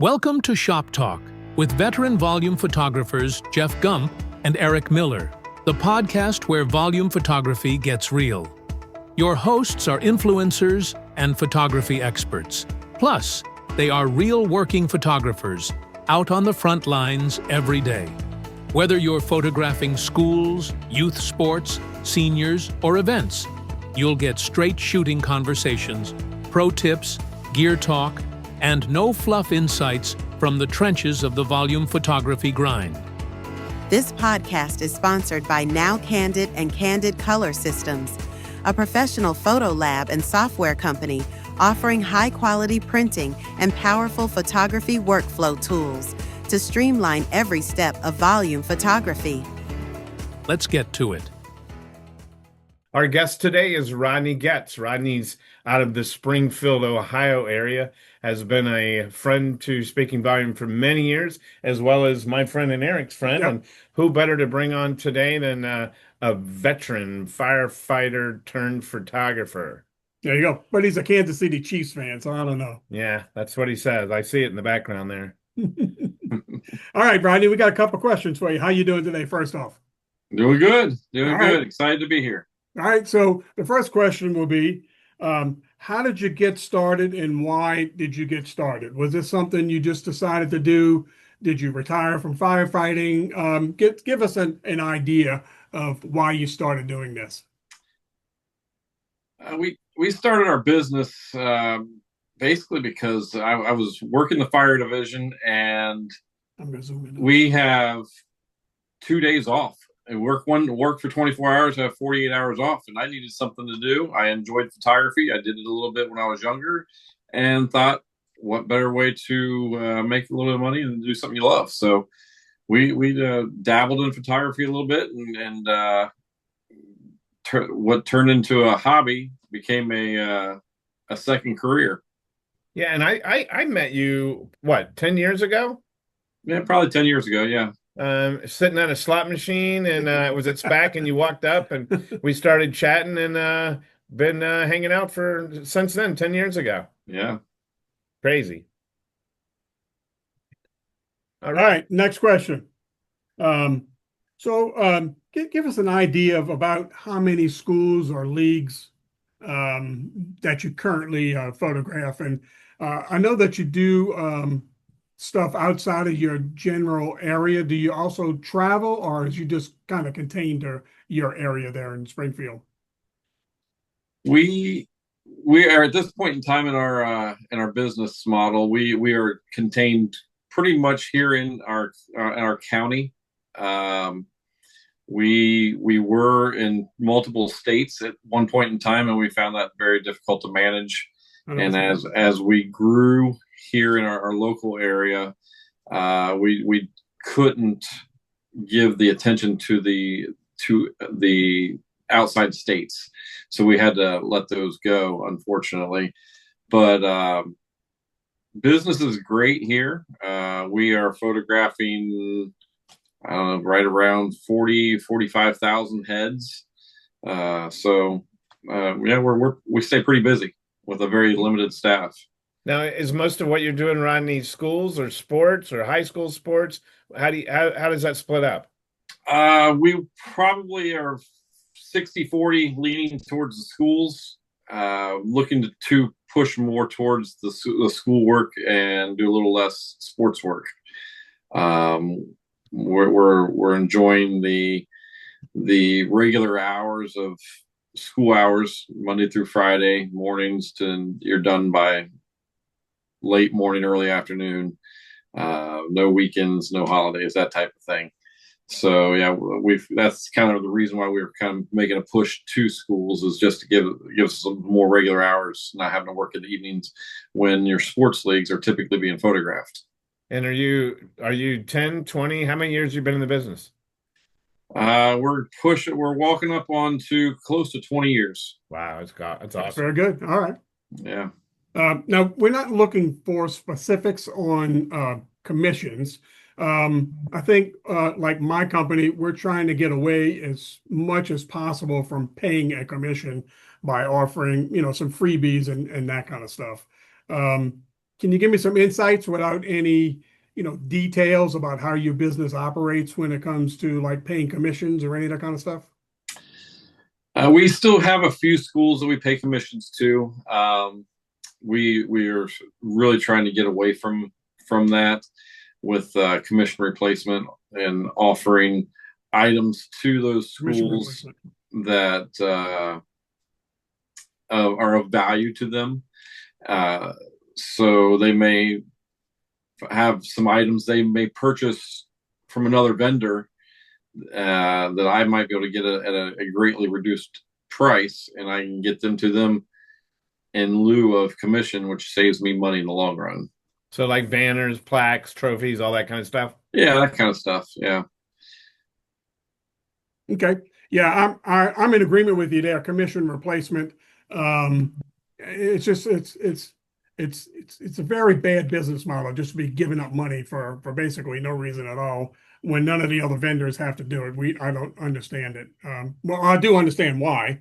Welcome to ShopTalk with veteran volume photographers Jeff Gump and Eric Miller, the podcast where volume photography gets real. Your hosts are influencers and photography experts. Plus, they are real working photographers out on the front lines every day. Whether you're photographing schools, youth sports, seniors, or events, you'll get straight shooting conversations, pro tips, gear talk, and no fluff insights from the trenches of the volume photography grind. This podcast is sponsored by Now Candid and Candid Color Systems, a professional photo lab and software company offering high-quality printing and powerful photography workflow tools to streamline every step of volume photography. Let's get to it. Our guest today is Rodney Getz. Rodney's out of the Springfield, Ohio area, has been a friend to Speaking Volume for many years, as well as my friend and Eric's friend. Yep. And who better to bring on today than a veteran firefighter turned photographer? There you go. But he's a Kansas City Chiefs fan, so I don't know. Yeah, that's what he says. I see it in the background there. All right, Rodney, we got a couple questions for you. How you doing today, first off? Doing good. Doing All good. right. Excited to be here. All right, so the first question will be, how did you get started and why did you get started? Was this something you just decided to do? Did you retire from firefighting? Give us an idea of why you started doing this. We started our business basically because I was working the fire division, and I'm gonna zoom in. we have 2 days off. I work for 24 hours, have 48 hours off, and I needed something to do. I enjoyed photography. I did it a little bit when I was younger, and thought, what better way to make a little bit of money than do something you love? So we dabbled in photography a little bit, and what turned into a hobby became a second career. Yeah, and I met you, 10 years ago? Yeah, probably 10 years ago, yeah. Sitting on a slot machine, and it was at SPAC, and you walked up, and we started chatting, and been hanging out since then, 10 years ago. Yeah. Crazy. All right, next question. Give us an idea of about how many schools or leagues that you currently photograph. And I know that you do stuff outside of your general area. Do you also travel, or is you just kind of contained to your area there in Springfield? We are at this point in time in our business model. We are contained pretty much here in our county. We were in multiple states at one point in time, and we found that very difficult to manage. And as we grew here in our local area, we couldn't give the attention to the outside states, so we had to let those go, unfortunately. But business is great here. We are photographing, I don't know, right around 45,000 heads. We stay pretty busy with a very limited staff. Now, is most of what you're doing, Rodney, schools or sports or high school sports? How does that split up? We probably are 60-40 leaning towards the schools, looking to push more towards the schoolwork and do a little less sports work. We're enjoying the regular hours of school hours, Monday through Friday mornings, to you're done by late morning, early afternoon. No weekends, no holidays, that type of thing. So yeah, that's kind of the reason why we were kind of making a push to schools, is just to give some more regular hours, not having to work in the evenings when your sports leagues are typically being photographed. And are you 10, 20? How many years have you been in the business? We're walking up on to close to 20 years. Wow, that's awesome. Very good. All right. Yeah. Now, we're not looking for specifics on commissions. I think, like my company, we're trying to get away as much as possible from paying a commission by offering, some freebies and that kind of stuff. can you give me some insights without any, details about how your business operates when it comes to like paying commissions or any of that kind of stuff? We still have a few schools that we pay commissions to. We are really trying to get away from that with commission replacement and offering items to those schools that are of value to them. So they may have some items they may purchase from another vendor that I might be able to get at a greatly reduced price, and I can get them to them in lieu of commission, which saves me money in the long run. So like banners, plaques, trophies, all that kind of stuff? Yeah, that kind of stuff. Yeah. Okay. Yeah, I'm in agreement with you there. Commission replacement. It's just it's a very bad business model just to be giving up money for basically no reason at all when none of the other vendors have to do it. I don't understand it. Well, I do understand why,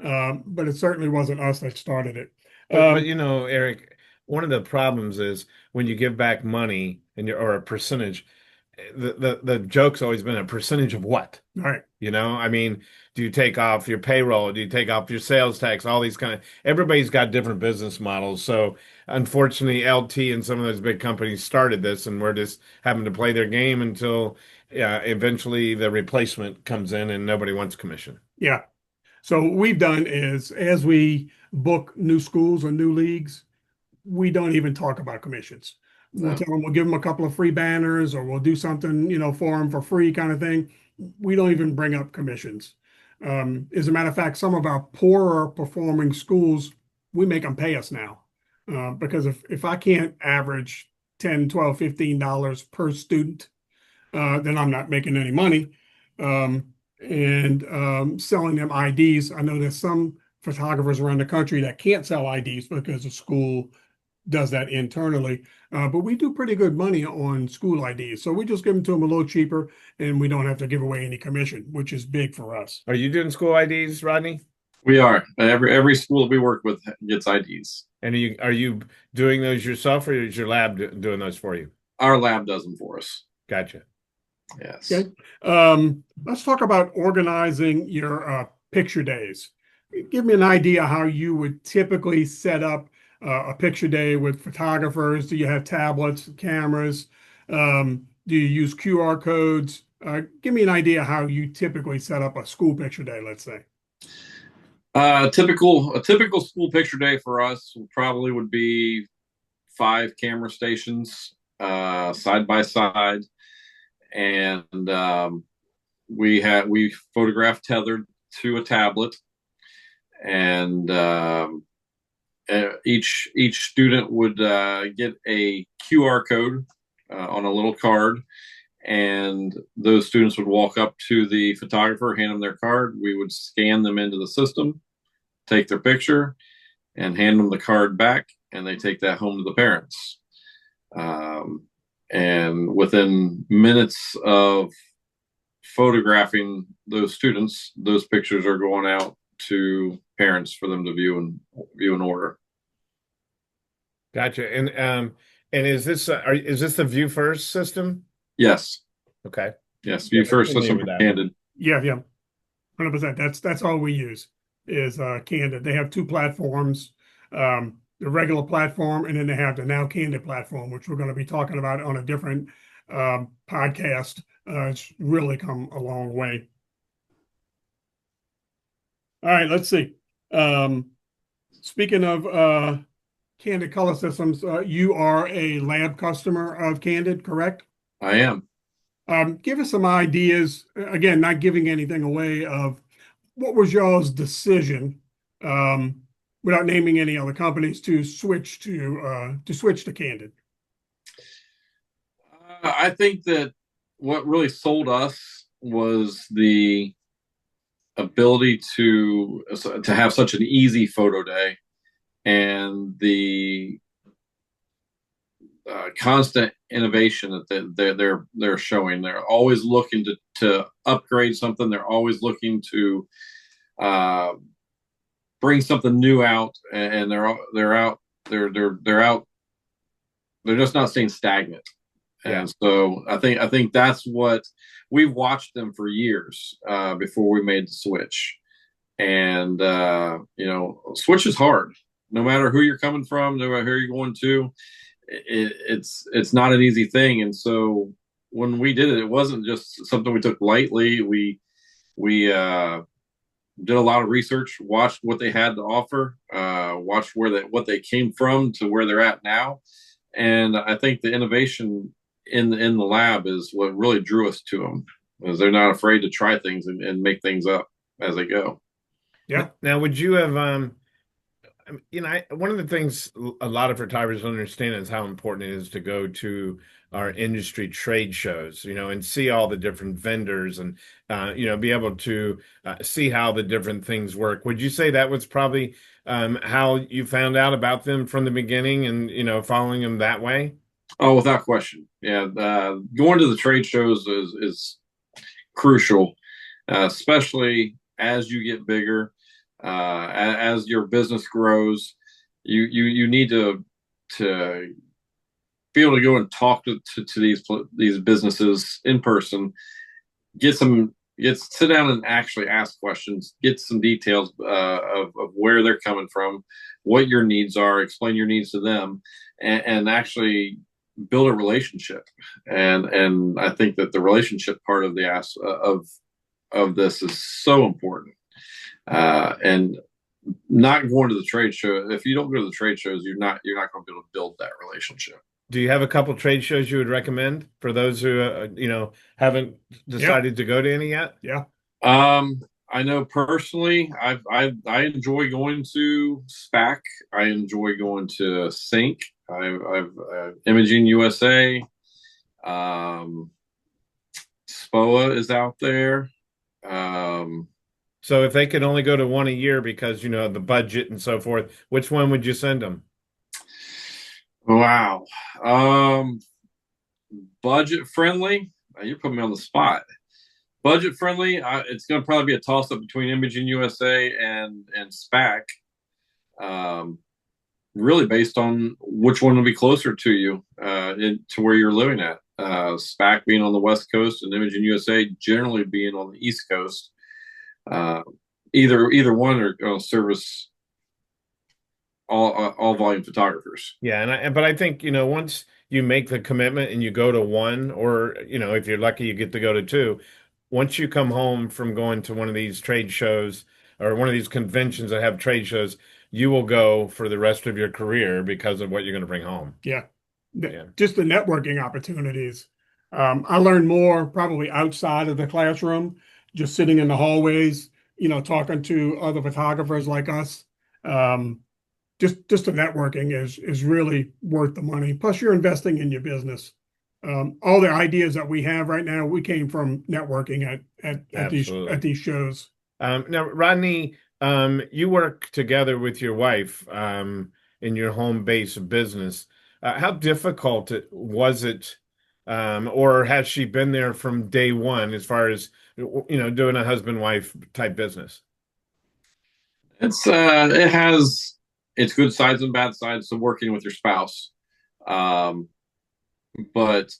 but it certainly wasn't us that started it. But Eric, one of the problems is when you give back money or a percentage, the joke's always been a percentage of what? Right. I mean, do you take off your payroll? Do you take off your sales tax? All these everybody's got different business models. So unfortunately, LT and some of those big companies started this, and we're just having to play their game until eventually the replacement comes in and nobody wants commission. Yeah. So what we've done is as we book new schools or new leagues, we don't even talk about commissions. We'll tell them we'll give them a couple of free banners or we'll do something, for them for free kind of thing. We don't even bring up commissions. As a matter of fact, some of our poorer performing schools, we make them pay us now. Because if I can't average $10, $12, $15 per student, then I'm not making any money. And selling them IDs. I know there's some photographers around the country that can't sell IDs because the school does that internally. But we do pretty good money on school IDs. So we just give them to them a little cheaper and we don't have to give away any commission, which is big for us. Are you doing school IDs, Rodney? We are. Every school that we work with gets IDs. And are you doing those yourself, or is your lab doing those for you? Our lab does them for us. Gotcha. Yes. Okay. Let's talk about organizing your picture days. Give me an idea how you would typically set up a picture day with photographers. Do you have tablets, cameras? Do you use QR codes? Give me an idea how you typically set up a school picture day, let's say. A typical school picture day for us probably would be 5 camera stations side by side, and we photograph tethered to a tablet, and each student would get a QR code on a little card, and those students would walk up to the photographer, hand them their card. We would scan them into the system, take their picture, and hand them the card back, and they take that home to the parents. And within minutes of photographing those students, those pictures are going out to parents for them to view and order. Gotcha. And is this the View First system? Yes. Okay. Yes, View First system for Candid. Yeah, 100%. That's all we use is Candid. They have 2 platforms, the regular platform, and then they have the Now Candid platform, which we're going to be talking about on a different podcast. It's really come a long way. All right, let's see. Speaking of Candid Color Systems, you are a lab customer of Candid, correct? I am. Give us some ideas, again, not giving anything away, of what was y'all's decision, without naming any other companies, to switch to Candid? I think that what really sold us was the ability to have such an easy photo day, and the constant innovation that they're showing. They're always looking to upgrade something. They're always looking to bring something new out, and they're out they're just not staying stagnant. Yeah. And so I think that's what we've watched them for years before we made the switch. And switch is hard. No matter who you're coming from, no matter who you're going to, it's not an easy thing. And so when we did it, it wasn't just something we took lightly. We did a lot of research, watched what they had to offer, watched what they came from to where they're at now. And I think the innovation in the lab is what really drew us to them, is they're not afraid to try things and make things up as they go. Yeah. Now, would you have, one of the things a lot of photographers understand is how important it is to go to our industry trade shows, and see all the different vendors and, be able to see how the different things work. Would you say that was probably how you found out about them from the beginning and, following them that way? Oh, without question. Yeah. Going to the trade shows is crucial, especially as you get bigger. As your business grows, you need to be able to go and talk to these businesses in person, sit down and actually ask questions, get some details of where they're coming from, what your needs are, explain your needs to them, and actually build a relationship. And I think that the relationship part of of this is so important. And not going to the trade show. If you don't go to the trade shows, you're not going to be able to build that relationship. Do you have a couple trade shows you would recommend for those who haven't decided to go to any yet? Yeah. I know personally, I enjoy going to SPAC. I enjoy going to Sync. I've Imaging USA. SPOA is out there. So if they could only go to one a year because, the budget and so forth, which one would you send them? Wow. Budget friendly. You put me on the spot. Budget friendly. It's going to probably be a toss up between Imaging USA and SPAC. Really based on which one will be closer to you, to where you're living at. SPAC being on the West Coast and Imaging USA generally being on the East Coast. Either one are going to service all volume photographers. Yeah, but I think once you make the commitment and you go to one, or if you're lucky you get to go to two, once you come home from going to one of these trade shows or one of these conventions that have trade shows, you will go for the rest of your career because of what you're going to bring home. Yeah. Just the networking opportunities. I learned more probably outside of the classroom, just sitting in the hallways, talking to other photographers like us. Just the networking is really worth the money. Plus, you're investing in your business. All the ideas that we have right now, we came from networking at these shows. Now, Rodney, you work together with your wife in your home base of business. How difficult was it, or has she been there from day one as far as doing a husband-wife type business? It has its good sides and bad sides to working with your spouse. But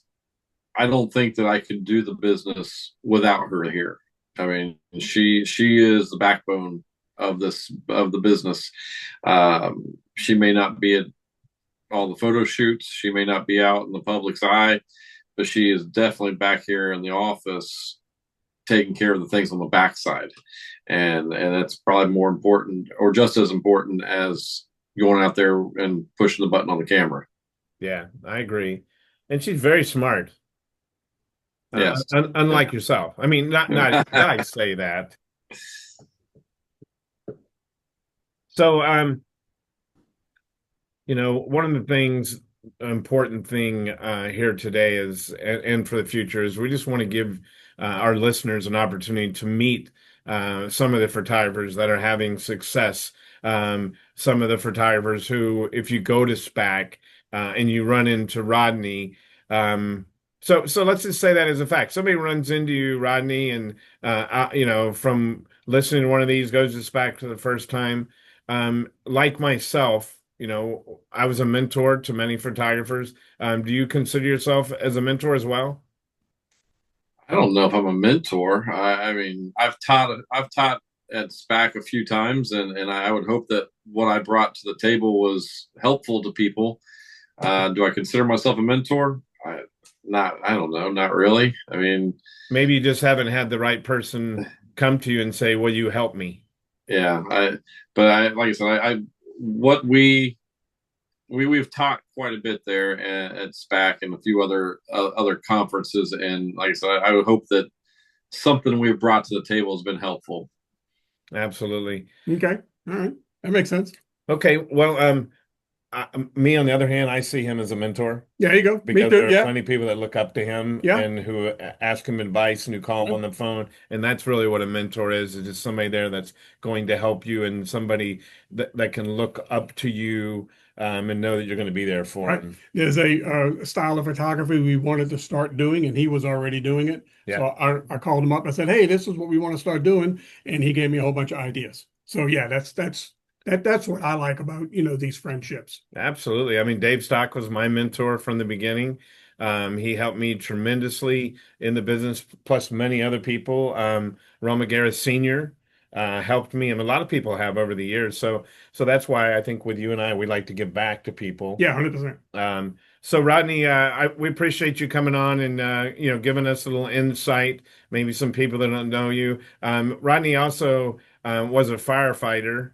I don't think that I could do the business without her here. I mean, she is the backbone of the business. She may not be at all the photo shoots. She may not be out in the public's eye, but she is definitely back here in the office taking care of the things on the backside. And that's probably more important or just as important as going out there and pushing the button on the camera. Yeah, I agree. And she's very smart. Yes. Unlike yourself. I mean, not I say that. So, one of the things, important thing here today is, and for the future, is we just want to give our listeners an opportunity to meet some of the photographers that are having success. Some of the photographers who, if you go to SPAC and you run into Rodney, so let's just say that as a fact. Somebody runs into you, Rodney, and from listening to one of these, goes to SPAC for the first time. Like myself, I was a mentor to many photographers. Do you consider yourself as a mentor as well? I don't know if I'm a mentor. I mean, I've taught at SPAC a few times, and I would hope that what I brought to the table was helpful to people. Do I consider myself a mentor? I don't know, not really. I mean, maybe you just haven't had the right person come to you and say, "Will you help me?" Yeah, like I said, what we've taught quite a bit there at SPAC and a few other conferences, and like I said, I would hope that something we've brought to the table has been helpful. Absolutely. Okay. All right. That makes sense. Okay. Well, me on the other hand, I see him as a mentor. Yeah, you go. Because there are plenty of people that look up to him and who ask him advice and who call him on the phone. And that's really what a mentor is just somebody there that's going to help you and somebody that can look up to you and know that you're going to be there for him. There's a style of photography we wanted to start doing, and he was already doing it. Yeah. So I called him up. I said, "Hey, this is what we want to start doing," and he gave me a whole bunch of ideas. So yeah, that's what I like about these friendships. Absolutely. I mean, Dave Stock was my mentor from the beginning. He helped me tremendously in the business, plus many other people. Roma Garris Sr. Helped me, and a lot of people have over the years. So that's why I think with you and I, we like to give back to people. Yeah, 100%. So Rodney, we appreciate you coming on and giving us a little insight. Maybe some people that don't know you. Rodney also was a firefighter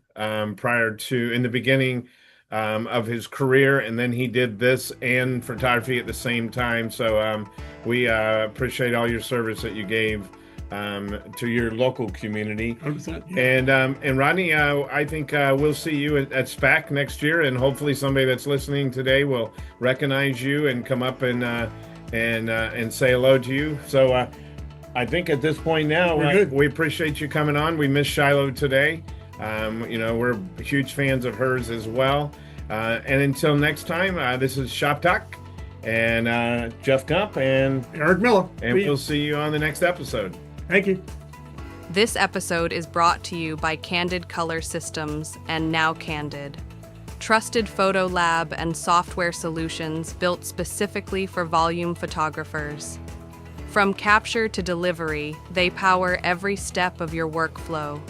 prior to in the beginning of his career, and then he did this and photography at the same time. So we appreciate all your service that you gave to your local community. 100%, yeah. And Rodney, I think we'll see you at SPAC next year, and hopefully somebody that's listening today will recognize you and come up and say hello to you. So I think at this point now, we appreciate you coming on. We miss Shiloh today. We're huge fans of hers as well. And until next time, this is ShopTalk and Jeff Gump and Eric Miller. And we'll see you on the next episode. Thank you. This episode is brought to you by Candid Color Systems and Now Candid. Trusted photo lab and software solutions built specifically for volume photographers. From capture to delivery, they power every step of your workflow.